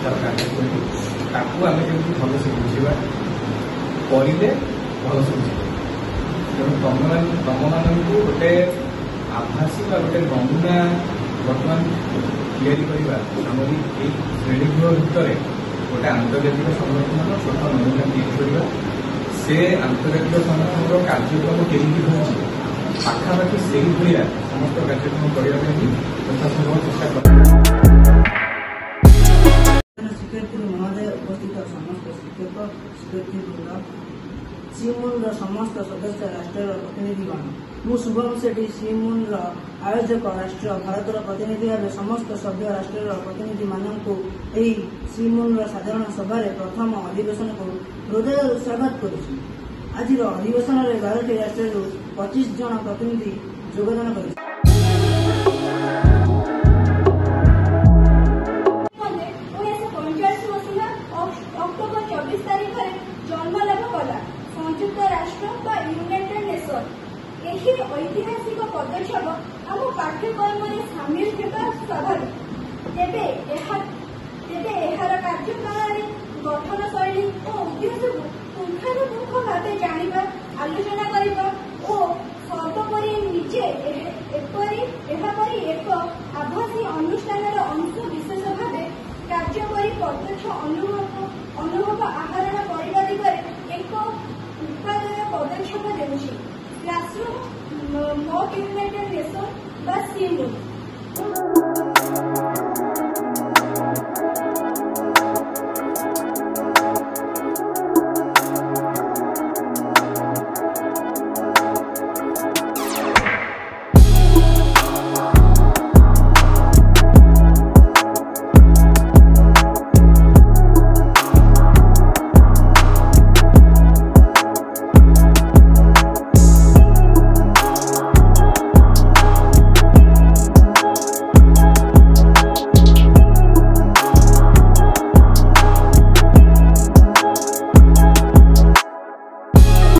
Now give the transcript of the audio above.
ତାର କାର୍ଯ୍ୟକ୍ରମ ତାକୁ ଆମେ କେମିତି ଭଲସେ ବୁଝିବା କରିଲେ ଭଲସେ ବୁଝିବା। ତେଣୁ ତମମାନଙ୍କୁ ଗୋଟେ ଆଭାସୀ ବା ଗୋଟେ ନମୁନା ବର୍ତ୍ତମାନ ତିଆରି କରିବା ଆମରି ଏଇ ଶ୍ରେଣୀଗୃହ ଭିତରେ ଗୋଟେ ଆନ୍ତର୍ଜାତିକ ସଂଗଠନର ଛୋଟ ନମୁନା ତିଆରି କରିବା। ସେ ଆନ୍ତର୍ଜାତିକ ସଂଗଠନର କାର୍ଯ୍ୟକ୍ରମ କେମିତି ହେଉଛି ପାଖାପାଖି ସେଇଭଳିଆ ସମସ୍ତ କାର୍ଯ୍ୟକ୍ରମ କରିବା ପାଇଁ ଯଥାସମ୍ଭବ ଚେଷ୍ଟା କରିବା। ଶିକ୍ଷାର୍ଥୀ ମହୋଦୟ ଉପସ୍ଥିତ ସମସ୍ତ ଶିକ୍ଷକ ଶିକ୍ଷୟିତ୍ରୀବୃନ୍ଦ, ସିମୁନ୍ର ସମସ୍ତ ସଦସ୍ୟ ରାଷ୍ଟ୍ରର ପ୍ରତିନିଧିଗଣ, ମୁଁ ଶୁଭମ ସେଠୀ ସିମୁନ୍ର ଆୟୋଜକ ରାଷ୍ଟ୍ର ଭାରତର ପ୍ରତିନିଧି ଭାବେ ସମସ୍ତ ସଭ୍ୟ ରାଷ୍ଟ୍ରର ପ୍ରତିନିଧିମାନଙ୍କୁ ଏହି ସିମୁନ୍ର ସାଧାରଣ ସଭାରେ ପ୍ରଥମ ଅଧିବେଶନକୁ ହୃଦୟରୁ ସ୍ୱାଗତ କରୁଛି। ଆଜିର ଅଧିବେଶନରେ 12ଟି ରାଷ୍ଟ୍ରରୁ 25 ଜଣ ପ୍ରତିନିଧି ଯୋଗଦାନ କରିଛନ୍ତି। ଅକ୍ଟୋବର 24 ତାରିଖରେ ଜନ୍ମଲାଭ କଲା ସଂଯୁକ୍ତ ରାଷ୍ଟ୍ର ବା ୟୁନାଇଟେଡ୍ ନେସନ୍। ଏହି ଐତିହାସିକ ପଦକ୍ଷେପ ଆମ ପାଠ୍ୟକ୍ରମରେ ସାମିଲ ହେବା ସ୍ୱାଭାବିକ। ତେବେ ଏହାର କାର୍ଯ୍ୟପ୍ରଣାଳୀ, ଗଠନ ଶୈଳୀ ଓ ଉଦ୍ଦେଶ୍ୟକୁ ପୁଙ୍ଖାନୁପୁଙ୍ଖ ଭାବେ ଜାଣିବା, ଆଲୋଚନା କରିବା ଓ ସର୍ବୋପରି ନିଜେ ଏହାପରି ଏକ ଆଭାସୀ ଅନୁଷ୍ଠାନର ଅଂଶ ବିଶେଷ ଭାବେ କାର୍ଯ୍ୟ କରି ପ୍ରତ୍ୟକ୍ଷ ଅନୁଭବ ଆହରଣ କରିବା ଦିଗରେ ଏକ ଉପାଦେୟ ପଦକ୍ଷେପ ଦେଉଛି କ୍ଲାସରୁମ୍ ମକ୍ ୟୁନାଇଟେଡ୍ ନେସନ୍ ବା ସିମୁନ୍।